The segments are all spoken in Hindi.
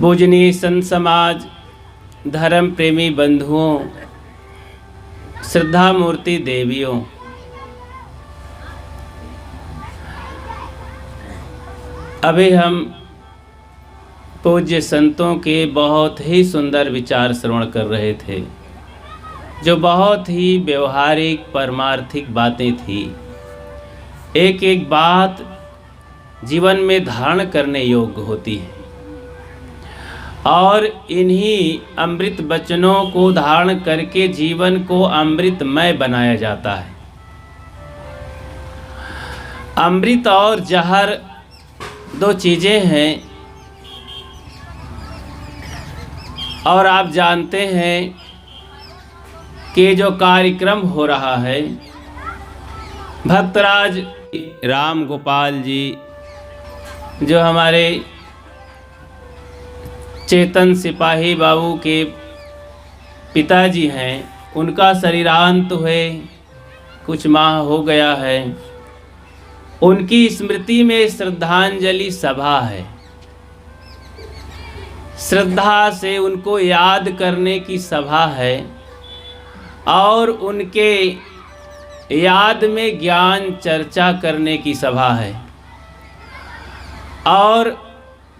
पूजनीय संत समाज, धर्म प्रेमी बंधुओं, श्रद्धा मूर्ति देवियों, अभी हम पूज्य संतों के बहुत ही सुंदर विचार श्रवण कर रहे थे, जो बहुत ही व्यवहारिक परमार्थिक बातें थी। एक एक बात जीवन में धारण करने योग्य होती है और इन्हीं अमृत वचनों को धारण करके जीवन को अमृतमय बनाया जाता है। अमृत और जहर दो चीज़ें हैं और आप जानते हैं कि जो कार्यक्रम हो रहा है, भक्तराज राम गोपाल जी जो हमारे चेतन सिपाही बाबू के पिताजी हैं, उनका शरीरांत हुए कुछ माह हो गया है। उनकी स्मृति में श्रद्धांजलि सभा है। श्रद्धा से उनको याद करने की सभा है और उनके याद में ज्ञान चर्चा करने की सभा है और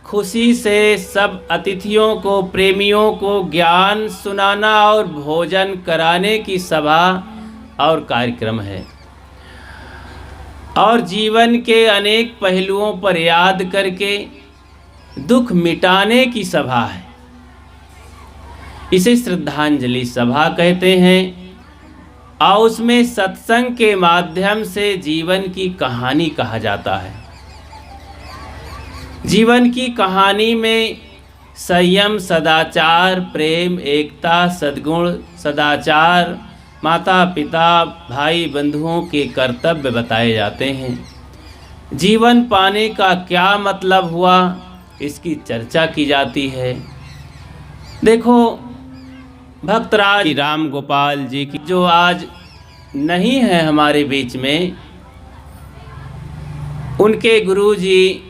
खुशी से सब अतिथियों को, प्रेमियों को ज्ञान सुनाना और भोजन कराने की सभा और कार्यक्रम है और जीवन के अनेक पहलुओं पर याद करके दुख मिटाने की सभा है। इसे श्रद्धांजलि सभा कहते हैं और उसमें सत्संग के माध्यम से जीवन की कहानी कहा जाता है। जीवन की कहानी में संयम, सदाचार, प्रेम, एकता, सद्गुण, सदाचार, माता पिता, भाई बंधुओं के कर्तव्य बताए जाते हैं। जीवन पाने का क्या मतलब हुआ, इसकी चर्चा की जाती है। देखो, भक्तराज राम गोपाल जी की जो आज नहीं है हमारे बीच में, उनके गुरु जी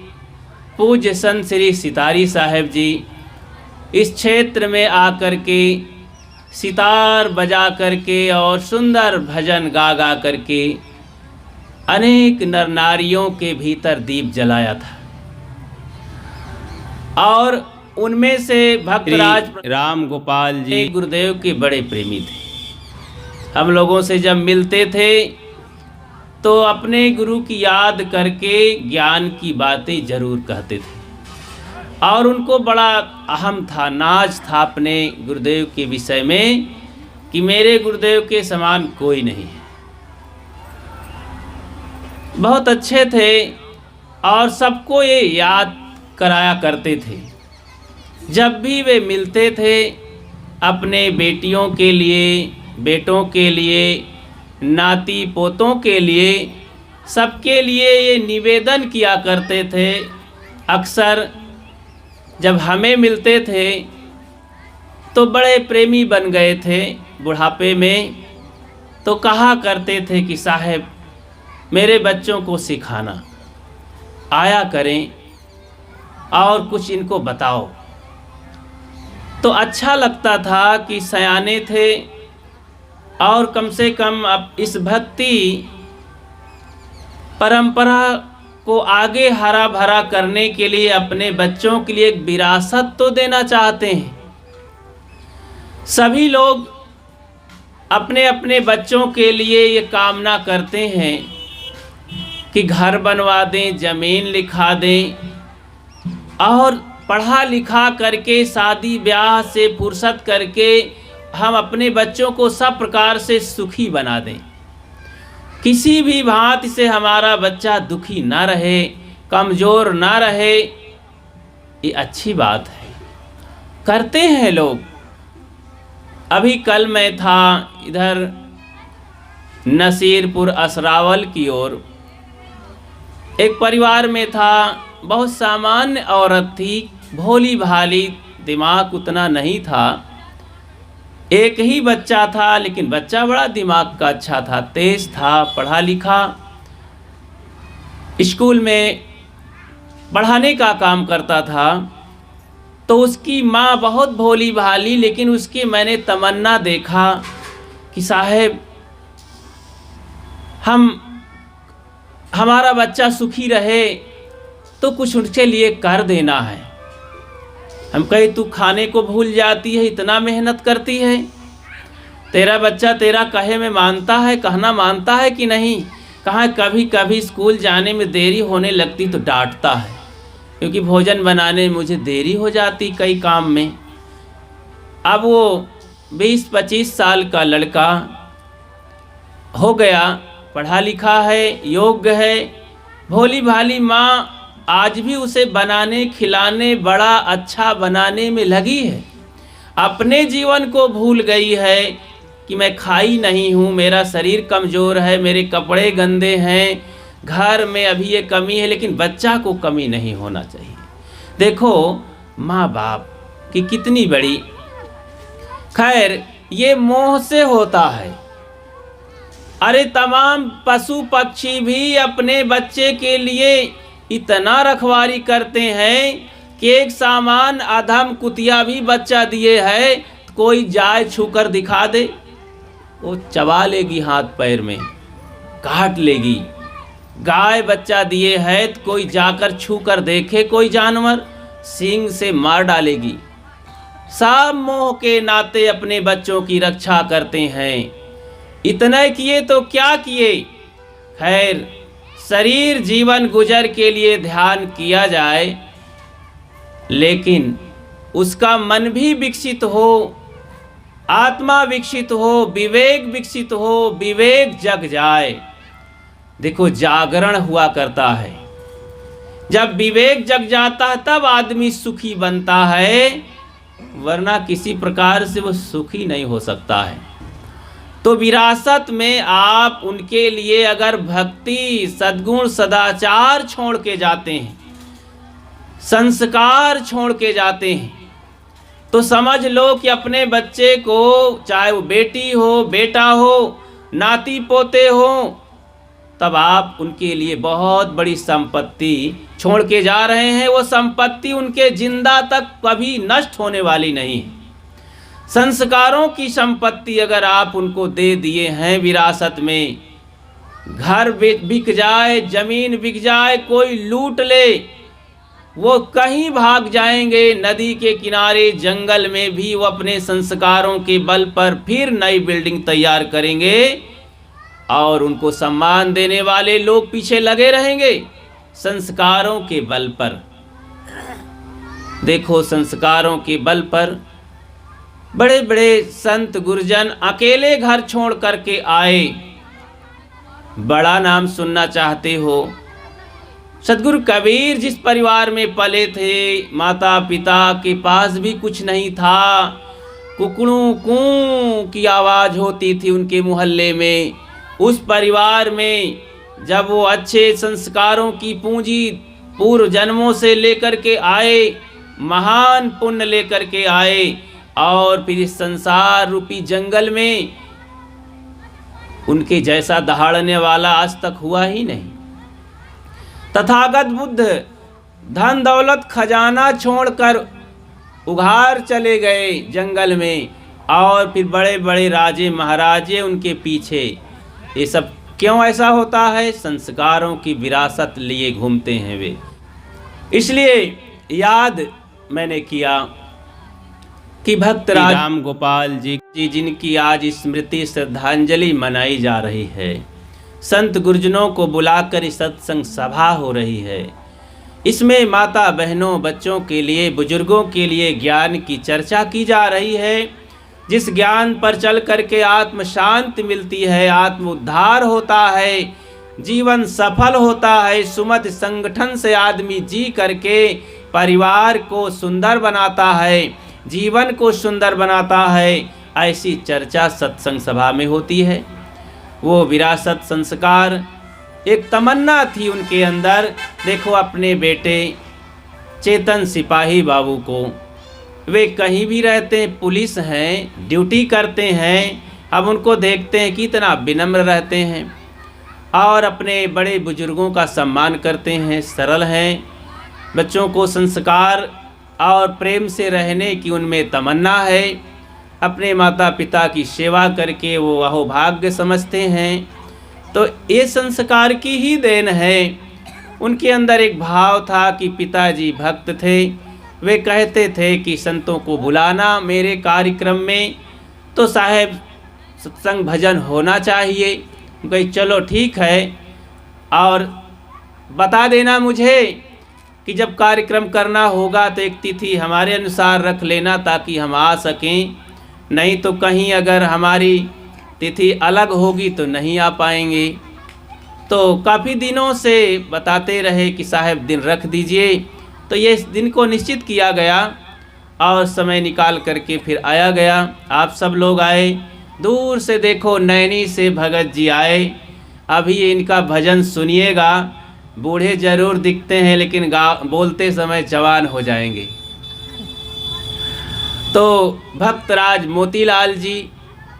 पूज्य संत श्री सितारी साहेब जी इस क्षेत्र में आकर के सितार बजा करके और सुंदर भजन गा गा करके अनेक नर नारियों के भीतर दीप जलाया था और उनमें से भक्तराज राम गोपाल जी गुरुदेव के बड़े प्रेमी थे। हम लोगों से जब मिलते थे तो अपने गुरु की याद करके ज्ञान की बातें जरूर कहते थे और उनको बड़ा अहम था, नाज था अपने गुरुदेव के विषय में कि मेरे गुरुदेव के समान कोई नहीं है। बहुत अच्छे थे और सबको ये याद कराया करते थे। जब भी वे मिलते थे अपने बेटियों के लिए, बेटों के लिए, नाती पोतों के लिए, सबके लिए ये निवेदन किया करते थे। अक्सर जब हमें मिलते थे तो बड़े प्रेमी बन गए थे बुढ़ापे में, तो कहा करते थे कि साहब मेरे बच्चों को सिखाना, आया करें और कुछ इनको बताओ। तो अच्छा लगता था कि सयाने थे और कम से कम अब इस भक्ति परंपरा को आगे हरा भरा करने के लिए अपने बच्चों के लिए एक विरासत तो देना चाहते हैं। सभी लोग अपने अपने बच्चों के लिए ये कामना करते हैं कि घर बनवा दें, ज़मीन लिखा दें और पढ़ा लिखा करके शादी ब्याह से फुर्सत करके हम अपने बच्चों को सब प्रकार से सुखी बना दें। किसी भी भांति से हमारा बच्चा दुखी ना रहे, कमज़ोर ना रहे, ये अच्छी बात है, करते हैं लोग। अभी कल मैं था इधर नसीरपुर असरावल की ओर, एक परिवार में था, बहुत सामान्य औरत थी, भोली भाली, दिमाग उतना नहीं था, एक ही बच्चा था लेकिन बच्चा बड़ा दिमाग का अच्छा था, तेज था, पढ़ा लिखा, स्कूल में पढ़ाने का काम करता था। तो उसकी माँ बहुत भोली भाली, लेकिन उसकी मैंने तमन्ना देखा कि साहब हमारा बच्चा सुखी रहे तो कुछ उसके लिए कर देना है। हम कहे तू खाने को भूल जाती है, इतना मेहनत करती है, तेरा बच्चा तेरा कहे में मानता है, कहना मानता है कि नहीं? कहाँ कभी कभी स्कूल जाने में देरी होने लगती तो डांटता है, क्योंकि भोजन बनाने में मुझे देरी हो जाती कई काम में। अब वो 20-25 साल का लड़का हो गया, पढ़ा लिखा है, योग्य है, भोली भाली माँ आज भी उसे बनाने खिलाने, बड़ा अच्छा बनाने में लगी है। अपने जीवन को भूल गई है कि मैं खाई नहीं हूँ, मेरा शरीर कमज़ोर है, मेरे कपड़े गंदे हैं, घर में अभी ये कमी है, लेकिन बच्चा को कमी नहीं होना चाहिए। देखो माँ बाप की कितनी बड़ी, खैर ये मोह से होता है। अरे तमाम पशु पक्षी भी अपने बच्चे के लिए इतना रखवाली करते हैं कि एक सामान अधम कुतिया भी बच्चा दिए है, कोई जाए छूकर दिखा दे, वो चबा लेगी, हाथ पैर में काट लेगी। गाय बच्चा दिए है तो कोई जाकर छूकर देखे कोई जानवर, सींग से मार डालेगी। सब मोह के नाते अपने बच्चों की रक्षा करते हैं। इतना किए तो क्या किए, खैर शरीर जीवन गुजर के लिए ध्यान किया जाए, लेकिन उसका मन भी विकसित हो, आत्मा विकसित हो, विवेक विकसित हो, विवेक जग जाए। देखो जागरण हुआ करता है, जब विवेक जग जाता है तब आदमी सुखी बनता है, वरना किसी प्रकार से वो सुखी नहीं हो सकता है। तो विरासत में आप उनके लिए अगर भक्ति, सद्गुण, सदाचार छोड़ के जाते हैं, संस्कार छोड़ के जाते हैं, तो समझ लो कि अपने बच्चे को, चाहे वो बेटी हो, बेटा हो, नाती पोते हो, तब आप उनके लिए बहुत बड़ी संपत्ति छोड़ के जा रहे हैं। वो संपत्ति उनके जिंदा तक कभी नष्ट होने वाली नहीं है। संस्कारों की संपत्ति अगर आप उनको दे दिए हैं विरासत में, घर बिक जाए, जमीन बिक जाए, कोई लूट ले, वो कहीं भाग जाएंगे, नदी के किनारे, जंगल में भी वो अपने संस्कारों के बल पर फिर नई बिल्डिंग तैयार करेंगे और उनको सम्मान देने वाले लोग पीछे लगे रहेंगे संस्कारों के बल पर। देखो संस्कारों के बल पर बड़े बड़े संत गुरुजन अकेले घर छोड़ करके आए। बड़ा नाम सुनना चाहते हो, सतगुरु कबीर जिस परिवार में पले थे, माता पिता के पास भी कुछ नहीं था, कुकड़ों कूं की आवाज़ होती थी उनके मोहल्ले में। उस परिवार में जब वो अच्छे संस्कारों की पूंजी पूर्व जन्मों से लेकर के आए, महान पुण्य लेकर के आए, और फिर इस संसार रूपी जंगल में उनके जैसा दहाड़ने वाला आज तक हुआ ही नहीं। तथागत बुद्ध धन दौलत खजाना छोड़कर उघार चले गए जंगल में, और फिर बड़े बड़े राजे महाराजे उनके पीछे। ये सब क्यों ऐसा होता है? संस्कारों की विरासत लिए घूमते हैं वे। इसलिए याद मैंने किया कि भक्त राम गोपाल जी जिनकी आज स्मृति श्रद्धांजलि मनाई जा रही है, संत गुरुजनों को बुलाकर सत्संग सभा हो रही है। इसमें माता बहनों, बच्चों के लिए, बुजुर्गों के लिए ज्ञान की चर्चा की जा रही है, जिस ज्ञान पर चल करके आत्म शांति मिलती है, आत्म उद्धार होता है, जीवन सफल होता है। सुमत संगठन से आदमी जी करके परिवार को सुंदर बनाता है, जीवन को सुंदर बनाता है। ऐसी चर्चा सत्संग सभा में होती है। वो विरासत संस्कार एक तमन्ना थी उनके अंदर। देखो अपने बेटे चेतन सिपाही बाबू को, वे कहीं भी रहते हैं, पुलिस हैं, ड्यूटी करते हैं। अब उनको देखते हैं कि इतना विनम्र रहते हैं और अपने बड़े बुजुर्गों का सम्मान करते हैं, सरल हैं, बच्चों को संस्कार और प्रेम से रहने की उनमें तमन्ना है। अपने माता पिता की सेवा करके वो अहोभाग्य समझते हैं। तो ये संस्कार की ही देन है। उनके अंदर एक भाव था कि पिताजी भक्त थे। वे कहते थे कि संतों को बुलाना मेरे कार्यक्रम में, तो साहब सत्संग भजन होना चाहिए। कही चलो ठीक है, और बता देना मुझे कि जब कार्यक्रम करना होगा तो एक तिथि हमारे अनुसार रख लेना ताकि हम आ सकें, नहीं तो कहीं अगर हमारी तिथि अलग होगी तो नहीं आ पाएंगे। तो काफ़ी दिनों से बताते रहे कि साहब दिन रख दीजिए। तो ये इस दिन को निश्चित किया गया और समय निकाल करके फिर आया गया। आप सब लोग आए, दूर से देखो नैनी से भगत जी आए। अभी इनका भजन सुनिएगा। बूढ़े जरूर दिखते हैं लेकिन बोलते समय जवान हो जाएंगे। तो भक्त राज मोतीलाल जी,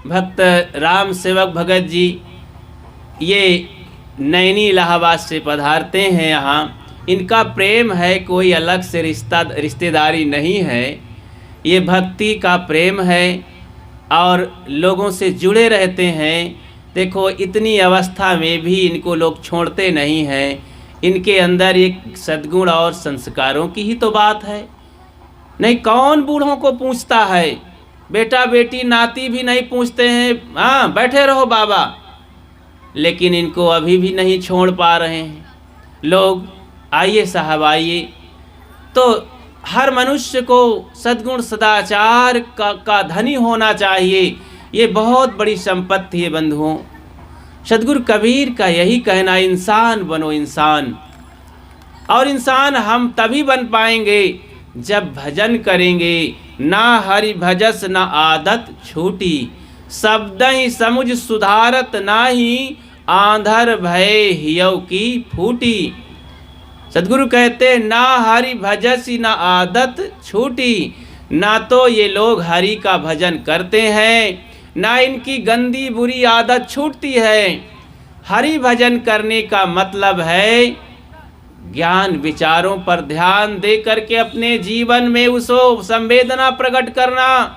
भक्त राम सेवक भगत जी, ये नैनी इलाहाबाद से पधारते हैं यहाँ। इनका प्रेम है, कोई अलग से रिश्तेदारी नहीं है, ये भक्ति का प्रेम है और लोगों से जुड़े रहते हैं। देखो इतनी अवस्था में भी इनको लोग छोड़ते नहीं हैं। इनके अंदर एक सद्गुण और संस्कारों की ही तो बात है। नहीं कौन बूढ़ों को पूछता है, बेटा बेटी नाती भी नहीं पूछते हैं, हाँ बैठे रहो बाबा, लेकिन इनको अभी भी नहीं छोड़ पा रहे हैं लोग। आइए साहब आइए। तो हर मनुष्य को सद्गुण सदाचार का धनी होना चाहिए। ये बहुत बड़ी संपत्ति है बंधुओं। सद्गुरु कबीर का यही कहना, इंसान बनो इंसान। और इंसान हम तभी बन पाएंगे जब भजन करेंगे। ना हरि भजस ना आदत छूटी, शब्द ही समुझ सुधारत नाही, आंधर भय हियव की फूटी। सद्गुरु कहते ना हरि भजसी ना आदत छूटी। ना तो ये लोग हरि का भजन करते हैं, ना इनकी गंदी बुरी आदत छूटती है। हरि भजन करने का मतलब है ज्ञान विचारों पर ध्यान दे करके अपने जीवन में उसको संवेदना प्रकट करना,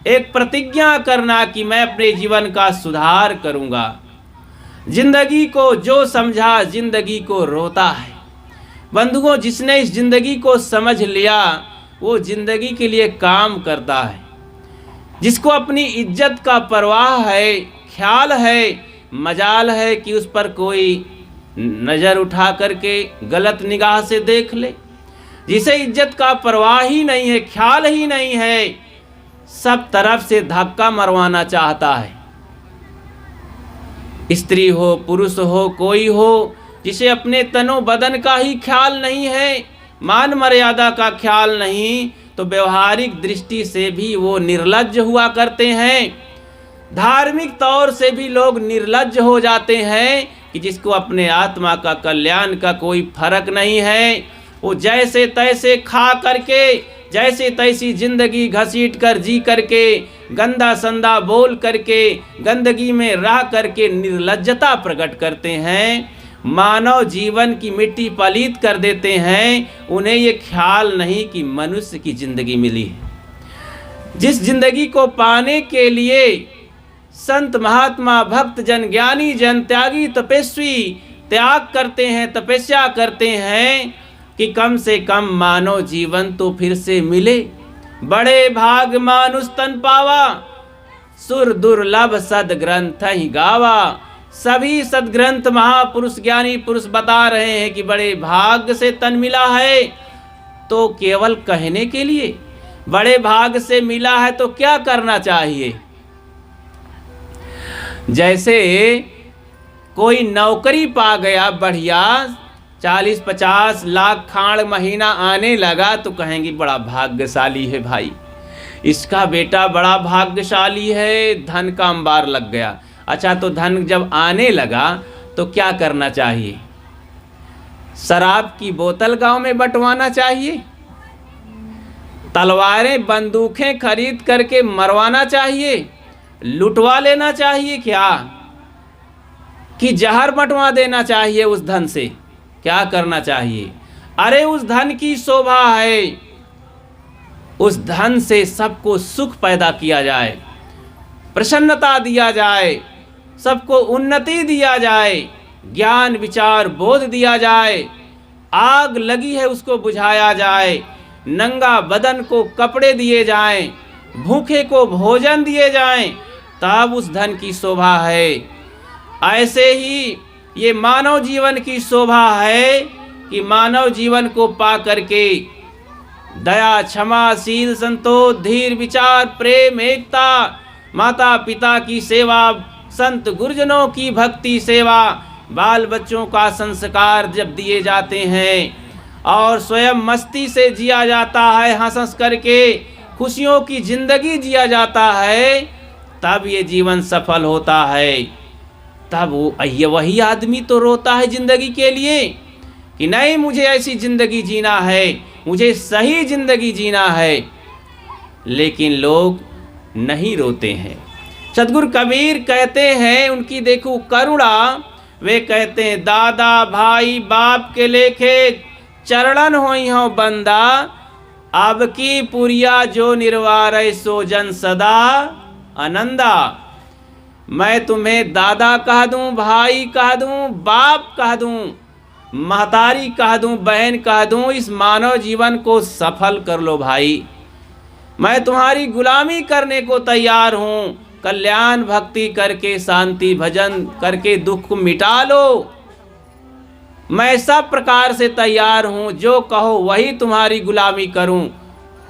एक प्रतिज्ञा करना कि मैं अपने जीवन का सुधार करूंगा। जिंदगी को जो समझा जिंदगी को रोता है। बंधुओं जिसने इस जिंदगी को समझ लिया वो जिंदगी के लिए काम करता है। जिसको अपनी इज्जत का परवाह है, ख्याल है, मजाल है कि उस पर कोई नज़र उठा करके गलत निगाह से देख ले। जिसे इज्जत का परवाह ही नहीं है, ख्याल ही नहीं है, सब तरफ से धक्का मरवाना चाहता है। स्त्री हो पुरुष हो कोई हो, जिसे अपने तनो बदन का ही ख्याल नहीं है, मान मर्यादा का ख्याल नहीं, तो व्यवहारिक दृष्टि से भी वो निर्लज्ज हुआ करते हैं। धार्मिक तौर से भी लोग निर्लज्ज हो जाते हैं कि जिसको अपने आत्मा का कल्याण का कोई फर्क नहीं है। वो जैसे तैसे खा करके, जैसे तैसी जिंदगी घसीट कर जी करके, गंदा संदा बोल करके, गंदगी में रह करके निर्लज्जता प्रकट करते हैं। मानव जीवन की मिट्टी पलीत कर देते हैं। उन्हें ये ख्याल नहीं कि मनुष्य की जिंदगी मिली है। जिस जिंदगी को पाने के लिए संत महात्मा भक्त जन ज्ञानी जन त्यागी तपस्वी त्याग करते हैं, तपस्या करते हैं कि कम से कम मानव जीवन तो फिर से मिले। बड़े भाग मानुष तन पावा, सुर दुर्लभ सदग्रंथ ही गावा। सभी सदग्रंथ महापुरुष ज्ञानी पुरुष बता रहे हैं कि बड़े भाग से तन मिला है। तो केवल कहने के लिए बड़े भाग से मिला है तो क्या करना चाहिए? जैसे कोई नौकरी पा गया बढ़िया, 40-50 लाख खाड़ महीना आने लगा तो कहेंगे बड़ा भाग्यशाली है भाई, इसका बेटा बड़ा भाग्यशाली है, धन का अंबार लग गया। अच्छा तो धन जब आने लगा तो क्या करना चाहिए? शराब की बोतल गांव में बंटवाना चाहिए? तलवारें बंदूकें खरीद करके मरवाना चाहिए? लुटवा लेना चाहिए क्या? कि जहर बंटवा देना चाहिए उस धन से? क्या करना चाहिए? अरे उस धन की शोभा है, उस धन से सबको सुख पैदा किया जाए, प्रसन्नता दिया जाए, सबको उन्नति दिया जाए, ज्ञान विचार बोध दिया जाए, आग लगी है उसको बुझाया जाए, नंगा बदन को कपड़े दिए जाएं, भूखे को भोजन दिए जाएं, तब उस धन की शोभा है। ऐसे ही ये मानव जीवन की शोभा है कि मानव जीवन को पा करके दया, क्षमा, शील, संतोष, धीर, विचार, प्रेम, एकता, माता पिता की सेवा, संत गुरुजनों की भक्ति सेवा, बाल बच्चों का संस्कार जब दिए जाते हैं और स्वयं मस्ती से जिया जाता है, हंस हंस करके खुशियों की जिंदगी जिया जाता है, तब ये जीवन सफल होता है। तब वही आदमी तो रोता है जिंदगी के लिए कि नहीं, मुझे ऐसी जिंदगी जीना है, मुझे सही जिंदगी जीना है। लेकिन लोग नहीं रोते हैं। सद्गुरु कबीर कहते हैं, उनकी देखो करुणा, वे कहते हैं दादा भाई बाप के लेखे चरणन होई हो बंदा, अब की पुरिया जो निर्वार सो जन सदा आनंदा। मैं तुम्हें दादा कह दूं, भाई कह दूं, बाप कह दूं, महतारी कह दूं, बहन कह दूं, इस मानव जीवन को सफल कर लो भाई। मैं तुम्हारी गुलामी करने को तैयार हूँ। कल्याण भक्ति करके, शांति भजन करके दुख को मिटा लो। मैं सब प्रकार से तैयार हूँ, जो कहो वही तुम्हारी गुलामी करूँ।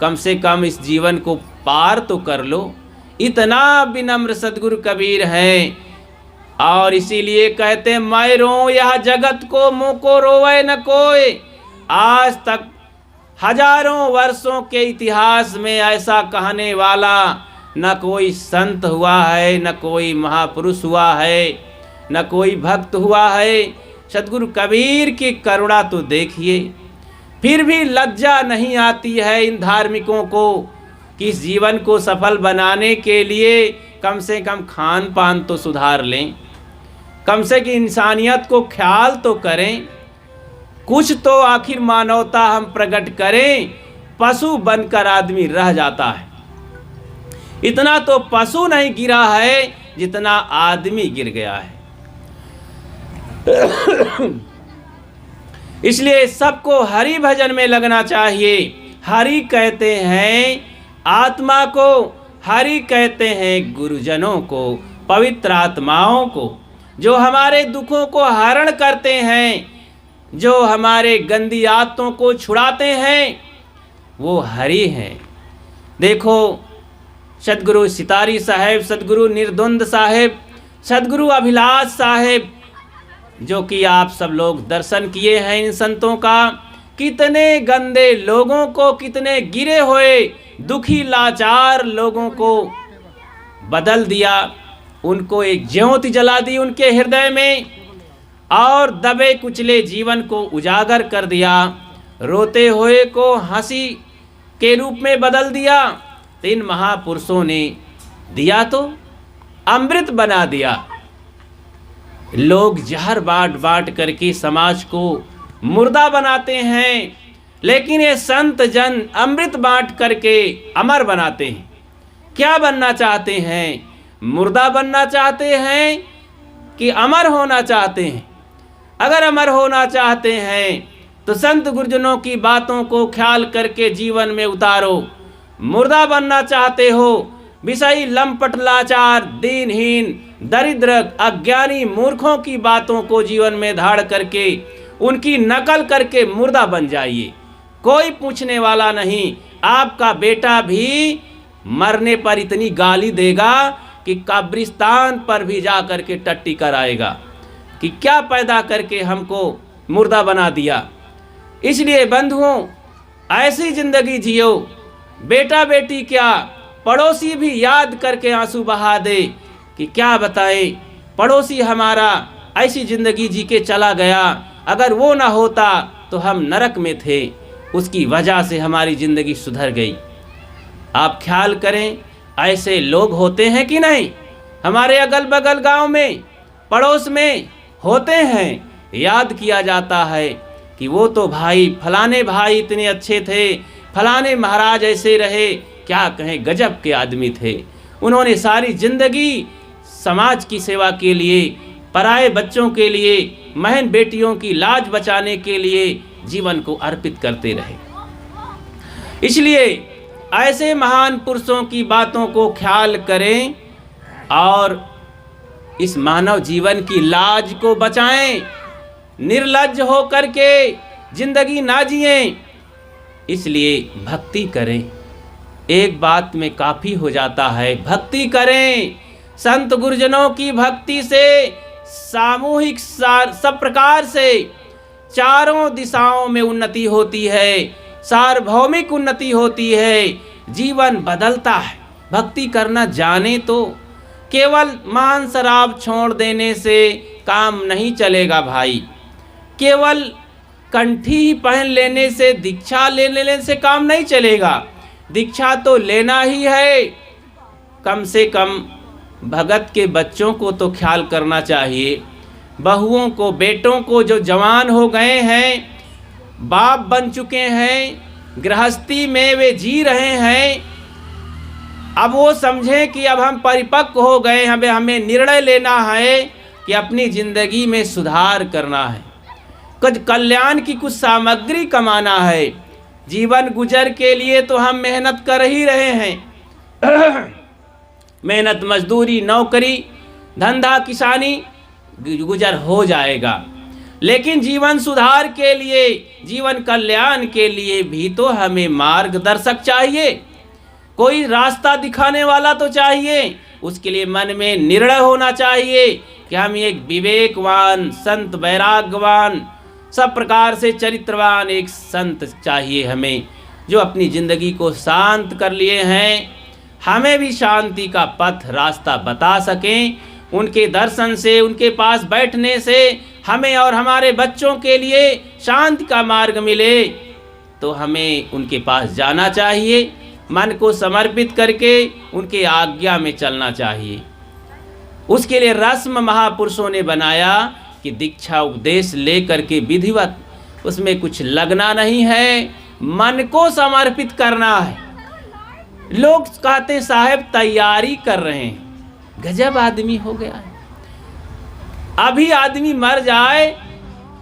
कम से कम इस जीवन को पार तो कर लो। इतना विनम्र सद्गुरु कबीर हैं। और इसीलिए कहते, मैं रो यह जगत को, मुँह को रोवे न कोई। आज तक हजारों वर्षों के इतिहास में ऐसा कहने वाला न कोई संत हुआ है, न कोई महापुरुष हुआ है, न कोई भक्त हुआ है। सद्गुरु कबीर की करुणा तो देखिए। फिर भी लज्जा नहीं आती है इन धार्मिकों को कि इस जीवन को सफल बनाने के लिए कम से कम खान पान तो सुधार लें, कम से कम इंसानियत को ख्याल तो करें, कुछ तो आखिर मानवता हम प्रकट करें। पशु बनकर आदमी रह जाता है। इतना तो पशु नहीं गिरा है जितना आदमी गिर गया है। इसलिए सबको हरि भजन में लगना चाहिए। हरि कहते हैं आत्मा को, हरि कहते हैं गुरुजनों को, पवित्र आत्माओं को, जो हमारे दुखों को हरण करते हैं, जो हमारे गंदी आदतों को छुड़ाते हैं, वो हरि हैं। देखो सद्गुरु सितारी साहेब, सद्गुरु निर्द्वंद साहेब, सद्गुरु अभिलाष साहेब, जो कि आप सब लोग दर्शन किए हैं इन संतों का, कितने गंदे लोगों को, कितने गिरे हुए दुखी लाचार लोगों को बदल दिया। उनको एक ज्योति जला दी उनके हृदय में और दबे कुचले जीवन को उजागर कर दिया। रोते हुए को हंसी के रूप में बदल दिया। इन महापुरुषों ने दिया तो अमृत बना दिया। लोग जहर बांट बांट करके समाज को मुर्दा बनाते हैं, लेकिन ये संत जन अमृत बांट करके अमर बनाते हैं। क्या बनना चाहते हैं? मुर्दा बनना चाहते हैं कि अमर होना चाहते हैं? अगर अमर होना चाहते हैं तो संत गुरुजनों की बातों को ख्याल करके जीवन में उतारो। मुर्दा बनना चाहते हो, विषयी लंपट लाचार दीनहीन दरिद्र अज्ञानी मूर्खों की बातों को जीवन में धाड़ करके उनकी नकल करके मुर्दा बन जाइए। कोई पूछने वाला नहीं। आपका बेटा भी मरने पर इतनी गाली देगा कि कब्रिस्तान पर भी जा करके टट्टी कराएगा कि क्या पैदा करके हमको मुर्दा बना दिया। इसलिए बंधुओं, ऐसी जिंदगी जियो। बेटा बेटी क्या, पड़ोसी भी याद करके आंसू बहा दे कि क्या बताएं, पड़ोसी हमारा ऐसी ज़िंदगी जी के चला गया, अगर वो ना होता तो हम नरक में थे, उसकी वजह से हमारी ज़िंदगी सुधर गई। आप ख्याल करें, ऐसे लोग होते हैं कि नहीं? हमारे अगल बगल गांव में, पड़ोस में होते हैं। याद किया जाता है कि वो तो भाई, फलाने भाई इतने अच्छे थे, फलाने महाराज ऐसे रहे, क्या कहें, गजब के आदमी थे। उन्होंने सारी जिंदगी समाज की सेवा के लिए, पराए बच्चों के लिए, महन बेटियों की लाज बचाने के लिए जीवन को अर्पित करते रहे। इसलिए ऐसे महान पुरुषों की बातों को ख्याल करें और इस मानव जीवन की लाज को बचाएं। निर्लज्ज हो करके जिंदगी ना जिएं। इसलिए भक्ति करें, एक बात में काफ़ी हो जाता है, भक्ति करें। संत गुरुजनों की भक्ति से सामूहिक सब प्रकार से चारों दिशाओं में उन्नति होती है, सार्वभौमिक उन्नति होती है, जीवन बदलता है। भक्ति करना जाने तो केवल मांस शराब छोड़ देने से काम नहीं चलेगा भाई, केवल कंठी ही पहन लेने से, दीक्षा ले लेने से काम नहीं चलेगा। दीक्षा तो लेना ही है। कम से कम भगत के बच्चों को तो ख्याल करना चाहिए, बहुओं को, बेटों को जो जवान हो गए हैं, बाप बन चुके हैं, गृहस्थी में वे जी रहे हैं, अब वो समझें कि अब हम परिपक्व हो गए, हमें निर्णय लेना है कि अपनी ज़िंदगी में सुधार करना है, कुछ कल्याण की कुछ सामग्री कमाना है। जीवन गुजर के लिए तो हम मेहनत कर ही रहे हैं मेहनत मजदूरी, नौकरी, धंधा, किसानी गुजर हो जाएगा, लेकिन जीवन सुधार के लिए, जीवन कल्याण के लिए भी तो हमें मार्गदर्शक चाहिए, कोई रास्ता दिखाने वाला तो चाहिए। उसके लिए मन में निर्णय होना चाहिए कि हम एक विवेकवान, संत, वैराग्यवान, सब प्रकार से चरित्रवान एक संत चाहिए हमें, जो अपनी ज़िंदगी को शांत कर लिए हैं, हमें भी शांति का पथ रास्ता बता सकें। उनके दर्शन से, उनके पास बैठने से हमें और हमारे बच्चों के लिए शांति का मार्ग मिले, तो हमें उनके पास जाना चाहिए, मन को समर्पित करके उनके आज्ञा में चलना चाहिए। उसके लिए रस्म महापुरुषों ने बनाया कि दीक्षा उपदेश ले करके विधिवत, उसमें कुछ लगना नहीं है, मन को समर्पित करना है। लोग कहते साहब तैयारी कर रहे हैं, गजब आदमी हो गया है। अभी आदमी मर जाए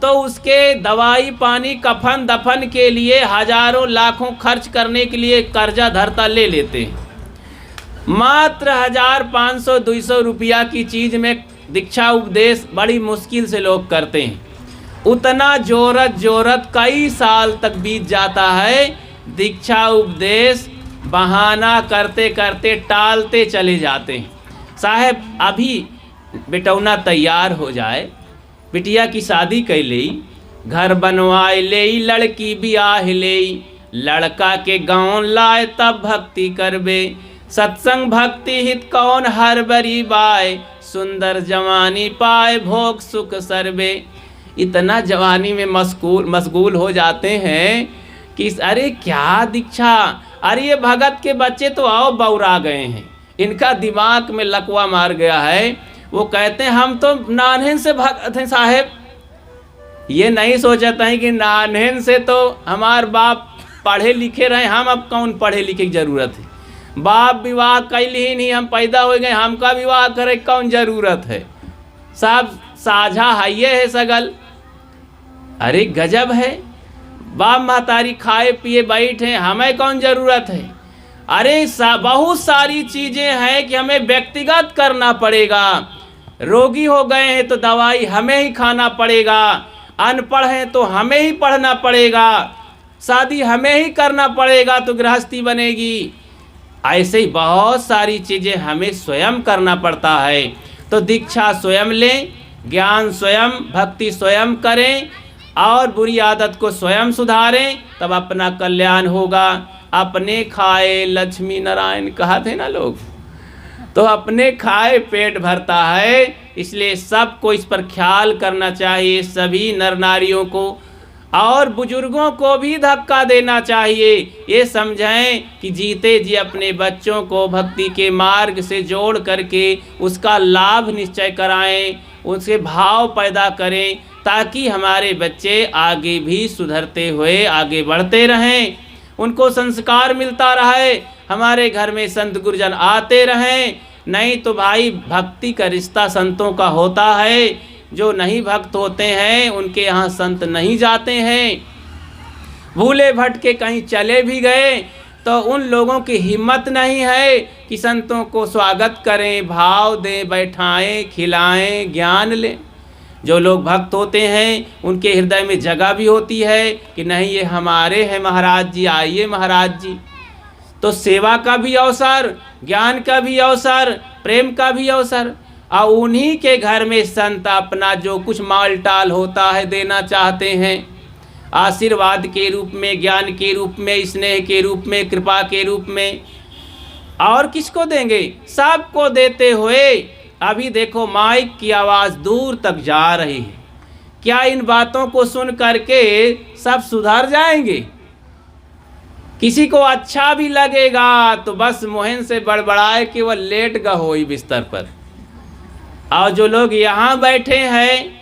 तो उसके दवाई पानी, कफन दफन के लिए हजारों लाखों खर्च करने के लिए कर्जा धरता ले लेते हैं। मात्र 1500-200 रुपया की चीज़ में दीक्षा उपदेश बड़ी मुश्किल से लोग करते हैं। उतना जोरत कई साल तक बीत जाता है, दीक्षा उपदेश बहाना करते करते टालते चले जाते हैं। साहब अभी बेटौना तैयार हो जाए, बिटिया की शादी कर ले, घर बनवाए ले, लड़की ब्याह ले, लड़का के गाँव लाए तब भक्ति करबे, सत्संग भक्ति हित कौन हर बरी बाय, सुंदर जवानी पाए भोग सुख सरबे। इतना जवानी में मशगूल हो जाते हैं कि अरे क्या दीक्षा, अरे ये भगत के बच्चे तो आओ बौरा गए हैं, इनका दिमाग में लकवा मार गया है। वो कहते हैं हम तो नानहेन से भगत हैं साहेब, ये नहीं सोचते हैं कि नानहेन से तो हमार बाप पढ़े लिखे रहे, हम अब कौन पढ़े लिखे की ज़रूरत है, बाप विवाह कैल ही नहीं, हम पैदा हो गए, हमका विवाह करे कौन ज़रूरत है, सब साझा है ये है सगल। अरे गजब है, बाप महतारी खाए पिए बैठे, हमें कौन ज़रूरत है। अरे बहुत सारी चीज़ें हैं कि हमें व्यक्तिगत करना पड़ेगा। रोगी हो गए हैं तो दवाई हमें ही खाना पड़ेगा, अनपढ़ हैं तो हमें ही पढ़ना पड़ेगा, शादी हमें ही करना पड़ेगा तो गृहस्थी बनेगी। ऐसे ही बहुत सारी चीज़ें हमें स्वयं करना पड़ता है। तो दीक्षा स्वयं लें, ज्ञान स्वयं, भक्ति स्वयं करें और बुरी आदत को स्वयं सुधारें, तब अपना कल्याण होगा। अपने खाए लक्ष्मी नारायण कहा थे ना लोग, तो अपने खाए पेट भरता है। इसलिए सबको इस पर ख्याल करना चाहिए, सभी नर नारियों को और बुजुर्गों को भी धक्का देना चाहिए। ये समझें कि जीते जी अपने बच्चों को भक्ति के मार्ग से जोड़ करके उसका लाभ निश्चय कराएं, उसके भाव पैदा करें, ताकि हमारे बच्चे आगे भी सुधरते हुए आगे बढ़ते रहें। उनको संस्कार मिलता रहे, हमारे घर में संत गुरुजन आते रहें। नहीं तो भाई भक्ति का रिश्ता संतों का होता है, जो नहीं भक्त होते हैं उनके यहाँ संत नहीं जाते हैं। भूले भटके कहीं चले भी गए तो उन लोगों की हिम्मत नहीं है कि संतों को स्वागत करें, भाव दें, बैठाएं, खिलाएं, ज्ञान लें। जो लोग भक्त होते हैं उनके हृदय में जगह भी होती है कि नहीं ये हमारे हैं महाराज जी, आइए महाराज जी। तो सेवा का भी अवसर, ज्ञान का भी अवसर, प्रेम का भी अवसर, और उन्हीं के घर में संत अपना जो कुछ माल टाल होता है देना चाहते हैं, आशीर्वाद के रूप में, ज्ञान के रूप में, स्नेह के रूप में, कृपा के रूप में। और किसको देंगे? सबको देते हुए अभी देखो माइक की आवाज़ दूर तक जा रही है। क्या इन बातों को सुन करके सब सुधर जाएंगे? किसी को अच्छा भी लगेगा तो बस मोहन से बड़बड़ाए कि वह लेट गा होई बिस्तर पर। और जो लोग यहाँ बैठे हैं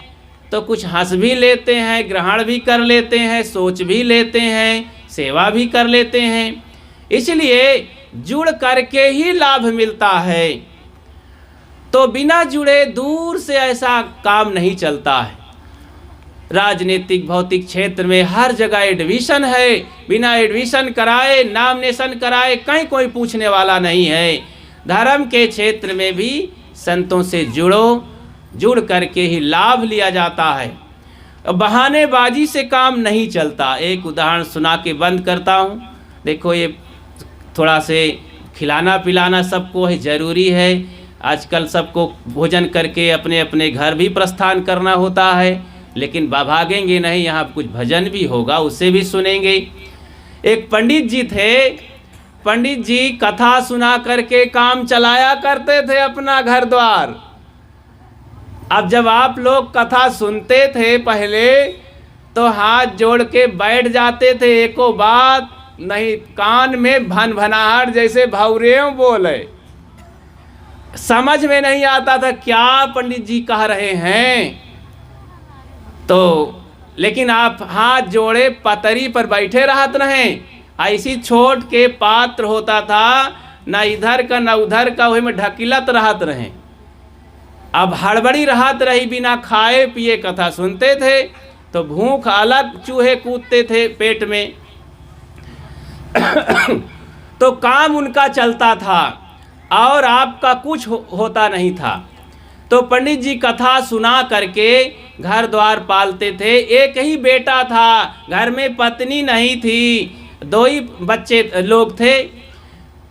तो कुछ हंस भी लेते हैं, ग्रहण भी कर लेते हैं, सोच भी लेते हैं, सेवा भी कर लेते हैं। इसलिए जुड़ करके ही लाभ मिलता है। तो बिना जुड़े दूर से ऐसा काम नहीं चलता है। राजनीतिक भौतिक क्षेत्र में हर जगह एडमिशन है, बिना एडमिशन कराए, नॉमिनेशन कराए कहीं कोई पूछने वाला नहीं है। धर्म के क्षेत्र में भी संतों से जुड़ो, जुड़ करके ही लाभ लिया जाता है। बहानेबाजी से काम नहीं चलता। एक उदाहरण सुना के बंद करता हूँ। देखो ये थोड़ा से खिलाना पिलाना सबको है, ज़रूरी है। आजकल सबको भोजन करके अपने अपने घर भी प्रस्थान करना होता है, लेकिन भागेंगे नहीं। यहाँ कुछ भजन भी होगा, उसे भी सुनेंगे। एक पंडित जी थे, पंडित जी कथा सुना करके काम चलाया करते थे अपना घर द्वार। अब जब आप लोग कथा सुनते थे पहले तो हाथ जोड़ के बैठ जाते थे, एको बात नहीं, कान में भनभनाहट जैसे भौरेव बोले, समझ में नहीं आता था क्या पंडित जी कह रहे हैं। तो लेकिन आप हाथ जोड़े पतरी पर बैठे रहत रहें। ऐसी छोट के पात्र होता था, न इधर का न उधर का, वही में ढकिलत रहत रहें। अब हड़बड़ी रहत रही, बिना खाए पिए कथा सुनते थे तो भूख अलग, चूहे कूदते थे पेट में। तो काम उनका चलता था और आपका कुछ होता नहीं था। तो पंडित जी कथा सुना करके घर द्वार पालते थे। एक ही बेटा था, घर में पत्नी नहीं थी, 2 ही बच्चे लोग थे।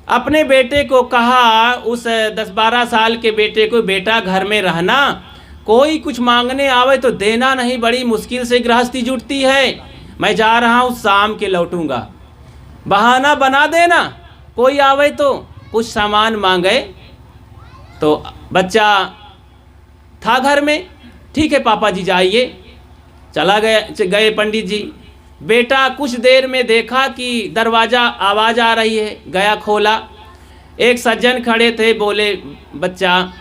अपने बेटे को कहा, उस 10-12 साल के बेटे को, बेटा घर में रहना, कोई कुछ मांगने आवे तो देना नहीं, बड़ी मुश्किल से गृहस्थी जुटती है, मैं जा रहा हूँ शाम के लौटूंगा, बहाना बना देना, कोई आवे तो कुछ सामान मांगे। तो बच्चा था घर में, ठीक है पापा जी जाइए। चला गए पंडित जी। बेटा कुछ देर में देखा कि दरवाज़ा आवाज़ आ रही है, गया खोला। एक सज्जन खड़े थे, बोले बच्चा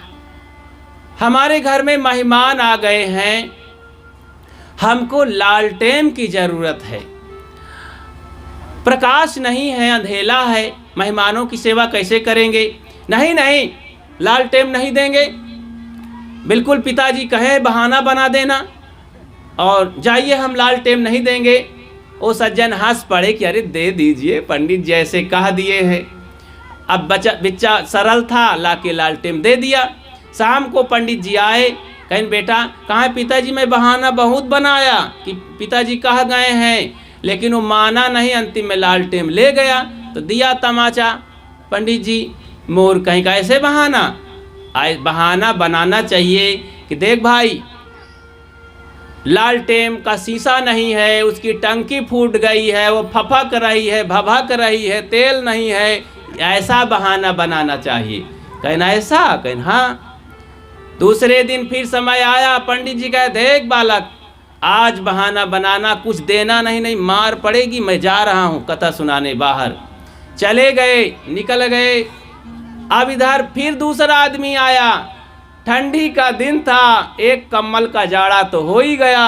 हमारे घर में मेहमान आ गए हैं, हमको लालटेन की ज़रूरत है, प्रकाश नहीं है, अंधेला है, मेहमानों की सेवा कैसे करेंगे? नहीं नहीं, लालटेन नहीं देंगे, बिल्कुल पिताजी कहे बहाना बना देना और जाइए, हम लालटेन नहीं देंगे। वो सज्जन हंस पड़े कि अरे दे दीजिए, पंडित जैसे कह दिए हैं। अब बच्चा सरल था, लाके लालटेन दे दिया। शाम को पंडित जी आए, कहें बेटा कहाँ पिताजी, मैं बहाना बहुत बनाया कि पिताजी कह गए हैं, लेकिन वो माना नहीं, अंतिम में लालटेन ले गया। तो दिया तमाचा पंडित जी। मोर कहीं का ऐसे बहाना बहाना बनाना चाहिए कि देख भाई, लालटेन का शीशा नहीं है, उसकी टंकी फूट गई है, वो फफक रही है, भभक रही है, तेल नहीं है, ऐसा बहाना बनाना चाहिए। कहना ऐसा? कहना हाँ। दूसरे दिन फिर समय आया, पंडित जी कहे देख बालक, आज बहाना बनाना, कुछ देना नहीं, नहीं मार पड़ेगी, मैं जा रहा हूँ कथा सुनाने बाहर। चले गए, निकल गए। अब इधर फिर दूसरा आदमी आया, ठंडी का दिन था, एक कम्बल का जाड़ा तो हो ही गया,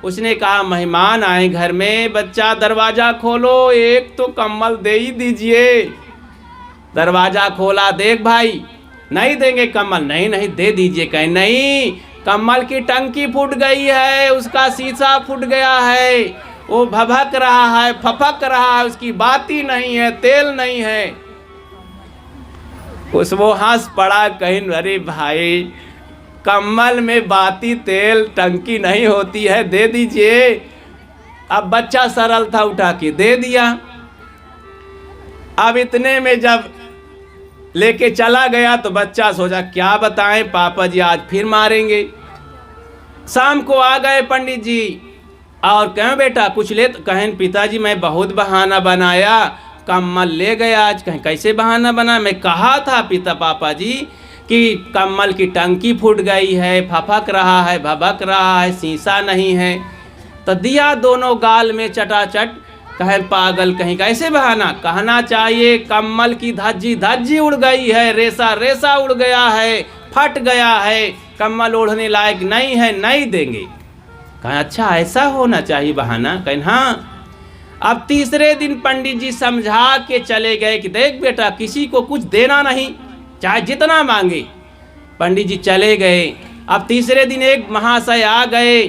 उसने कहा मेहमान आए घर में, बच्चा दरवाज़ा खोलो, एक तो कम्बल दे ही दीजिए। दरवाज़ा खोला, देख भाई नहीं देंगे कम्बल, नहीं नहीं दे दीजिए। कहीं नहीं, कम्बल की टंकी फूट गई है, उसका शीशा फूट गया है, वो भभक रहा है, फपक रहा है, उसकी बाती नहीं है, तेल नहीं है। उस वो हंस पड़ा, कहीं अरे भाई कम्बल में बाती तेल टंकी नहीं होती है, दे दीजिए। अब बच्चा सरल था, उठा के दे दिया। अब इतने में जब लेके चला गया तो बच्चा सोचा क्या बताएं, पापा जी आज फिर मारेंगे। शाम को आ गए पंडित जी और कहें बेटा कुछ ले, तो कहें पिताजी मैं बहुत बहाना बनाया, कम्बल ले गया आज। कहें कैसे बहाना बना, मैं कहा था पापा जी कि कम्बल की टंकी फूट गई है, फपक रहा है, भभक रहा है, शीशा नहीं है। तो दिया दोनों गाल में चटाचट। कहे पागल कहीं, कैसे बहाना, कहना चाहिए कम्बल की धज्जी धज्जी उड़ गई है, रेसा रेसा उड़ गया है, फट गया है, कम्बल ओढ़ने लायक नहीं है, नहीं देंगे। कहें अच्छा ऐसा होना चाहिए बहाना। कहें हाँ। अब तीसरे दिन पंडित जी समझा के चले गए कि देख बेटा किसी को कुछ देना नहीं, चाहे जितना मांगे। पंडित जी चले गए। अब तीसरे दिन एक महाशय आ गए,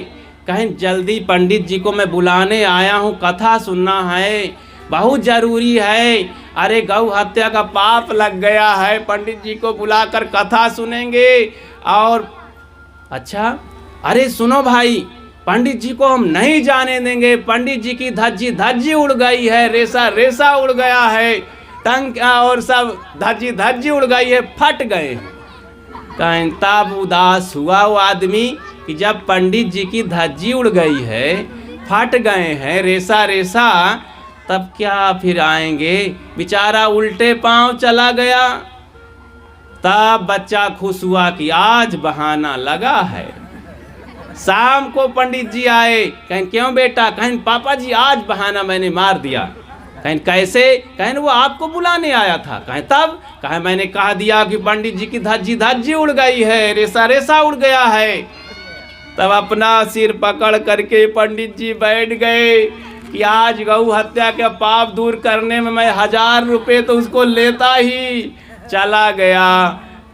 कहें जल्दी पंडित जी को मैं बुलाने आया हूँ, कथा सुनना है, बहुत ज़रूरी है। अरे गौ हत्या का पाप लग गया है, पंडित जी को बुलाकर कथा सुनेंगे। और अच्छा अरे सुनो भाई, पंडित जी को हम नहीं जाने देंगे, पंडित जी की धज्जी धज्जी उड़ गई है, रेसा रेसा उड़ गया है, टंक और सब धज्जी धज्जी उड़ गई है, फट गए। कहें तब उदास हुआ वो आदमी कि जब पंडित जी की धज्जी उड़ गई है, फट गए हैं, रेसा रेसा, तब क्या फिर आएंगे। बेचारा उल्टे पांव चला गया। तब बच्चा खुश हुआ कि आज बहाना लगा है। शाम को पंडित जी आए। कहें क्यों बेटा, कहें पापा जी आज बहाना मैंने मार दिया। कहें कैसे, कहें वो आपको बुलाने आया था। कहें तब, कहें मैंने कह दिया कि पंडित जी की धज्जी धज्जी उड़ गई है, रेसा रेसा उड़ गया है। तब अपना सिर पकड़ करके पंडित जी बैठ गए कि आज गौ हत्या के पाप दूर करने में मैं 1000 रुपये तो उसको लेता ही चला गया।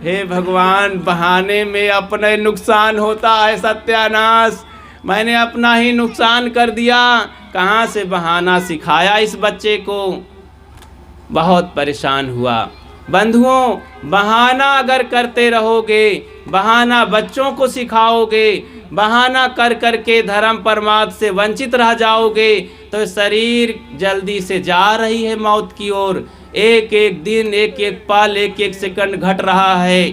हे भगवान, बहाने में अपने नुकसान होता है, सत्यानाश, मैंने अपना ही नुकसान कर दिया। कहाँ से बहाना सिखाया इस बच्चे को, बहुत परेशान हुआ। बंधुओं, बहाना अगर करते रहोगे, बहाना बच्चों को सिखाओगे, बहाना कर कर के धर्म परमार्थ से वंचित रह जाओगे, तो शरीर जल्दी से जा रही है मौत की ओर। एक एक दिन, एक एक पल, एक एक सेकंड घट रहा है,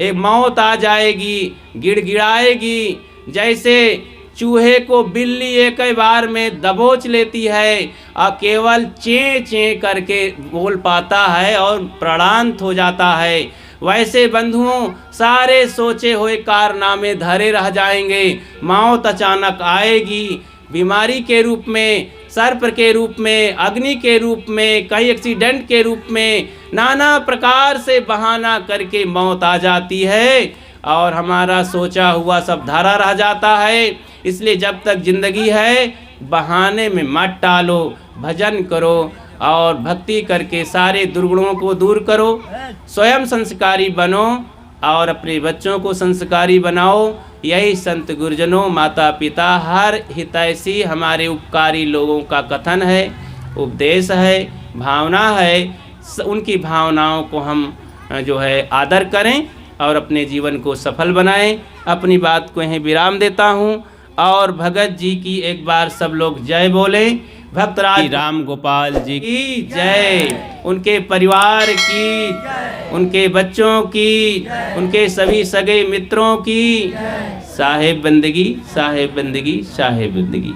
एक मौत आ जाएगी, गिड़गिड़ाएगी। जैसे चूहे को बिल्ली एक ही बार में दबोच लेती है और केवल चें चें करके बोल पाता है और प्राणांत हो जाता है, वैसे बंधुओं सारे सोचे हुए कारनामे धरे रह जाएंगे। मौत अचानक आएगी, बीमारी के रूप में, सर्प के रूप में, अग्नि के रूप में, कई एक्सीडेंट के रूप में, नाना प्रकार से बहाना करके मौत आ जाती है और हमारा सोचा हुआ सब धरा रह जाता है। इसलिए जब तक जिंदगी है बहाने में मत टालो, भजन करो और भक्ति करके सारे दुर्गुणों को दूर करो। स्वयं संस्कारी बनो और अपने बच्चों को संस्कारी बनाओ। यही संत गुरुजनों, माता पिता, हर हितैषी हमारे उपकारी लोगों का कथन है, उपदेश है, भावना है। उनकी भावनाओं को हम जो है आदर करें और अपने जीवन को सफल बनाएं। अपनी बात को यहीं विराम देता हूं और भगत जी की एक बार सब लोग जय बोलें। भक्तराज राम गोपाल जी की जय, उनके परिवार की, उनके बच्चों की, उनके सभी सगे मित्रों की। साहेब बंदगी, साहेब बंदगी, साहेब बंदगी।